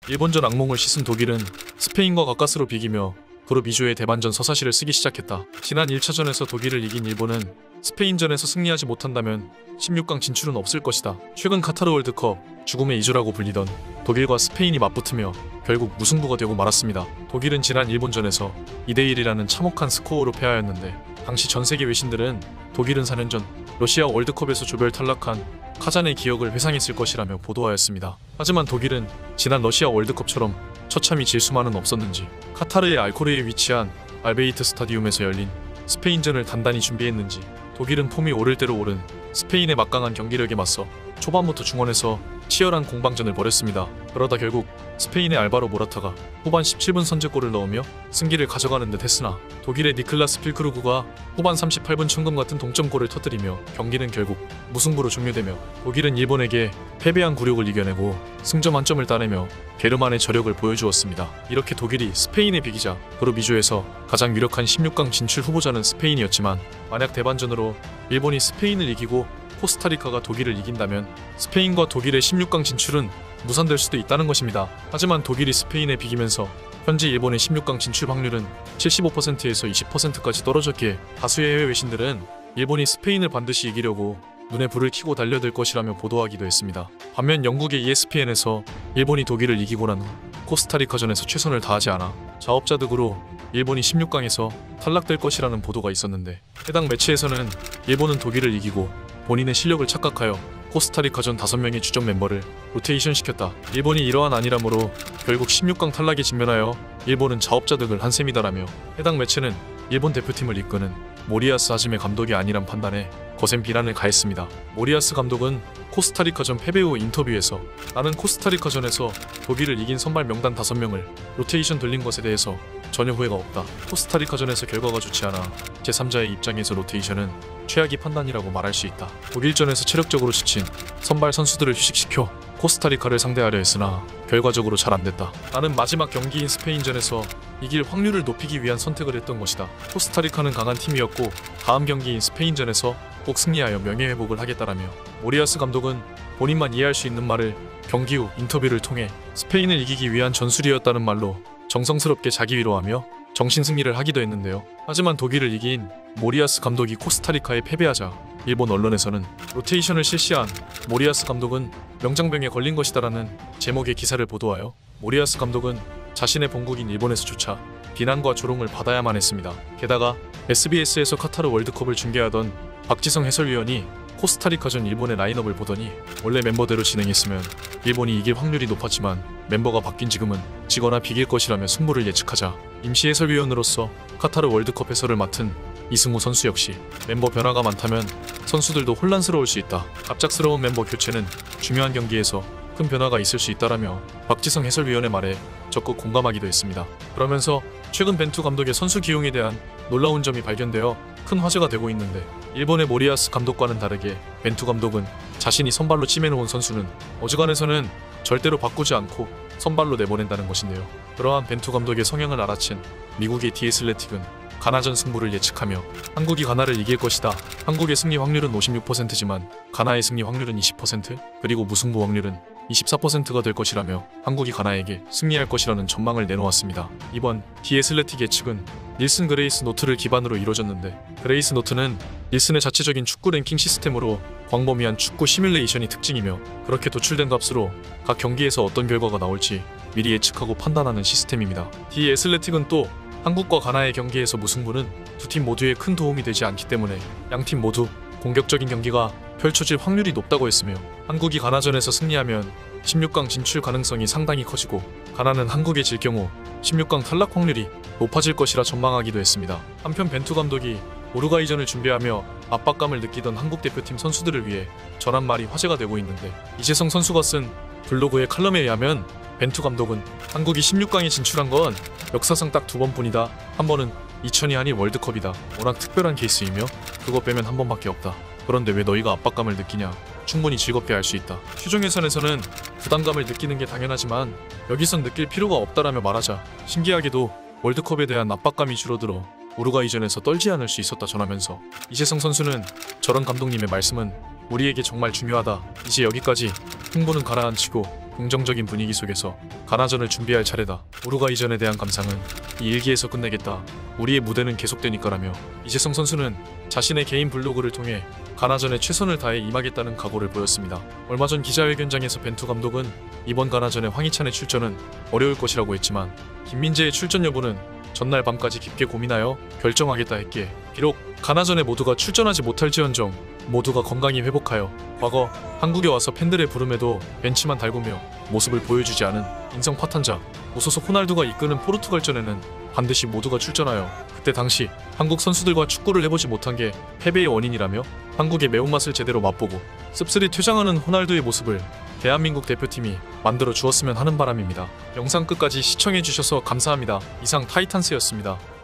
일본전 악몽을 씻은 독일은 스페인과 가까스로 비기며 그룹 2조의 대반전 서사시를 쓰기 시작했다. 지난 1차전에서 독일을 이긴 일본은 스페인전에서 승리하지 못한다면 16강 진출은 없을 것이다. 최근 카타르 월드컵 죽음의 2조라고 불리던 독일과 스페인이 맞붙으며 결국 무승부가 되고 말았습니다. 독일은 지난 일본전에서 2대1이라는 참혹한 스코어로 패하였는데 당시 전세계 외신들은 독일은 4년 전 러시아 월드컵에서 조별 탈락한 카잔의 기억을 회상했을 것이라며 보도하였습니다. 하지만 독일은 지난 러시아 월드컵처럼 처참히 질 수만은 없었는지 카타르의 알코르에 위치한 알베이트 스타디움에서 열린 스페인전을 단단히 준비했는지 독일은 폼이 오를 대로 오른 스페인의 막강한 경기력에 맞서 초반부터 중원에서 치열한 공방전을 벌였습니다. 그러다 결국 스페인의 알바로 모라타가 후반 17분 선제골을 넣으며 승기를 가져가는 듯 했으나 독일의 니클라스 필크루그가 후반 38분 천금 같은 동점골을 터뜨리며 경기는 결국 무승부로 종료되며 독일은 일본에게 패배한 굴욕을 이겨내고 승점 한 점을 따내며 게르만의 저력을 보여주었습니다. 이렇게 독일이 스페인에 비기자 그룹 2조에서 가장 유력한 16강 진출 후보자는 스페인이었지만 만약 대반전으로 일본이 스페인을 이기고 코스타리카가 독일을 이긴다면 스페인과 독일의 16강 진출은 무산될 수도 있다는 것입니다. 하지만 독일이 스페인에 비기면서 현재 일본의 16강 진출 확률은 75%에서 20%까지 떨어졌기에 다수의 해외 외신들은 일본이 스페인을 반드시 이기려고 눈에 불을 켜고 달려들 것이라며 보도하기도 했습니다. 반면 영국의 ESPN에서 일본이 독일을 이기고 난 후 코스타리카전에서 최선을 다하지 않아 자업자득으로 일본이 16강에서 탈락될 것이라는 보도가 있었는데 해당 매체에서는 일본은 독일을 이기고 본인의 실력을 착각하여 코스타리카전 5명의 주전 멤버를 로테이션 시켰다. 일본이 이러한 안일함으로 결국 16강 탈락에 직면하여 일본은 자업자득을 한 셈이다라며 해당 매체는 일본 대표팀을 이끄는 모리아스 하지메 감독이 아니란 판단에 거센 비난을 가했습니다. 모리아스 감독은 코스타리카전 패배 후 인터뷰에서 나는 코스타리카전에서 독일을 이긴 선발 명단 5명을 로테이션 돌린 것에 대해서 전혀 후회가 없다. 코스타리카전에서 결과가 좋지 않아 제3자의 입장에서 로테이션은 최악의 판단이라고 말할 수 있다. 독일전에서 체력적으로 지친 선발 선수들을 휴식시켜 코스타리카를 상대하려 했으나 결과적으로 잘 안됐다. 나는 마지막 경기인 스페인전에서 이길 확률을 높이기 위한 선택을 했던 것이다. 코스타리카는 강한 팀이었고 다음 경기인 스페인전에서 꼭 승리하여 명예회복을 하겠다라며 모리아스 감독은 본인만 이해할 수 있는 말을 경기 후 인터뷰를 통해 스페인을 이기기 위한 전술이었다는 말로 정성스럽게 자기 위로하며 정신승리를 하기도 했는데요. 하지만 독일을 이긴 모리아스 감독이 코스타리카에 패배하자 일본 언론에서는 로테이션을 실시한 모리아스 감독은 명장병에 걸린 것이다라는 제목의 기사를 보도하여 모리아스 감독은 자신의 본국인 일본에서조차 비난과 조롱을 받아야만 했습니다. 게다가 SBS에서 카타르 월드컵을 중계하던 박지성 해설위원이 코스타리카전 일본의 라인업을 보더니 원래 멤버대로 진행했으면 일본이 이길 확률이 높았지만 멤버가 바뀐 지금은 지거나 비길 것이라며 승부를 예측하자 임시 해설위원으로서 카타르 월드컵 해설을 맡은 이승우 선수 역시 멤버 변화가 많다면 선수들도 혼란스러울 수 있다. 갑작스러운 멤버 교체는 중요한 경기에서 큰 변화가 있을 수 있다라며 박지성 해설위원의 말에 적극 공감하기도 했습니다. 그러면서 최근 벤투 감독의 선수 기용에 대한 놀라운 점이 발견되어 큰 화제가 되고 있는데 일본의 모리아스 감독과는 다르게 벤투 감독은 자신이 선발로 찜해놓은 선수는 어지간해서는 절대로 바꾸지 않고 선발로 내보낸다는 것인데요. 그러한 벤투 감독의 성향을 알아챈 미국의 디애슬레틱은 가나전 승부를 예측하며 한국이 가나를 이길 것이다. 한국의 승리 확률은 56%지만 가나의 승리 확률은 20% 그리고 무승부 확률은 24%가 될 것이라며 한국이 가나에게 승리할 것이라는 전망을 내놓았습니다. 이번 디애슬레틱 예측은 닐슨 그레이스 노트를 기반으로 이루어졌는데 그레이스 노트는 닐슨의 자체적인 축구 랭킹 시스템으로 광범위한 축구 시뮬레이션이 특징이며 그렇게 도출된 값으로 각 경기에서 어떤 결과가 나올지 미리 예측하고 판단하는 시스템입니다. 디애슬레틱은 또 한국과 가나의 경기에서 무승부는 두 팀 모두에 큰 도움이 되지 않기 때문에 양팀 모두 공격적인 경기가 펼쳐질 확률이 높다고 했으며 한국이 가나전에서 승리하면 16강 진출 가능성이 상당히 커지고 가나는 한국에 질 경우 16강 탈락 확률이 높아질 것이라 전망하기도 했습니다. 한편 벤투 감독이 우루과이전을 준비하며 압박감을 느끼던 한국 대표팀 선수들을 위해 전한 말이 화제가 되고 있는데 이재성 선수가 쓴 블로그의 칼럼에 의하면 벤투 감독은 한국이 16강에 진출한 건 역사상 딱 2번뿐이다. 한 번은 2002 한일 월드컵이다. 워낙 특별한 케이스이며 그거 빼면 한 번밖에 없다. 그런데 왜 너희가 압박감을 느끼냐? 충분히 즐겁게 할 수 있다. 최종 예선에서는 부담감을 느끼는 게 당연하지만 여기선 느낄 필요가 없다라며 말하자 신기하게도 월드컵에 대한 압박감이 줄어들어 우루과이전에서 떨지 않을 수 있었다 전하면서 이재성 선수는 저런 감독님의 말씀은 우리에게 정말 중요하다. 이제 여기까지 흥분은 가라앉히고 긍정적인 분위기 속에서 가나전을 준비할 차례다. 우루과 이전에 대한 감상은 이 일기에서 끝내겠다. 우리의 무대는 계속되니까라며 이재성 선수는 자신의 개인 블로그를 통해 가나전에 최선을 다해 임하겠다는 각오를 보였습니다. 얼마 전 기자회견장에서 벤투 감독은 이번 가나전의 황희찬의 출전은 어려울 것이라고 했지만 김민재의 출전 여부는 전날 밤까지 깊게 고민하여 결정하겠다 했기에 비록 가나전에 모두가 출전하지 못할지언정 모두가 건강히 회복하여 과거 한국에 와서 팬들의 부름에도 벤치만 달구며 모습을 보여주지 않은 인성 파탄자 무소속 호날두가 이끄는 포르투갈전에는 반드시 모두가 출전하여 그때 당시 한국 선수들과 축구를 해보지 못한 게 패배의 원인이라며 한국의 매운맛을 제대로 맛보고 씁쓸히 퇴장하는 호날두의 모습을 대한민국 대표팀이 만들어 주었으면 하는 바람입니다. 영상 끝까지 시청해주셔서 감사합니다. 이상 타이탄스였습니다.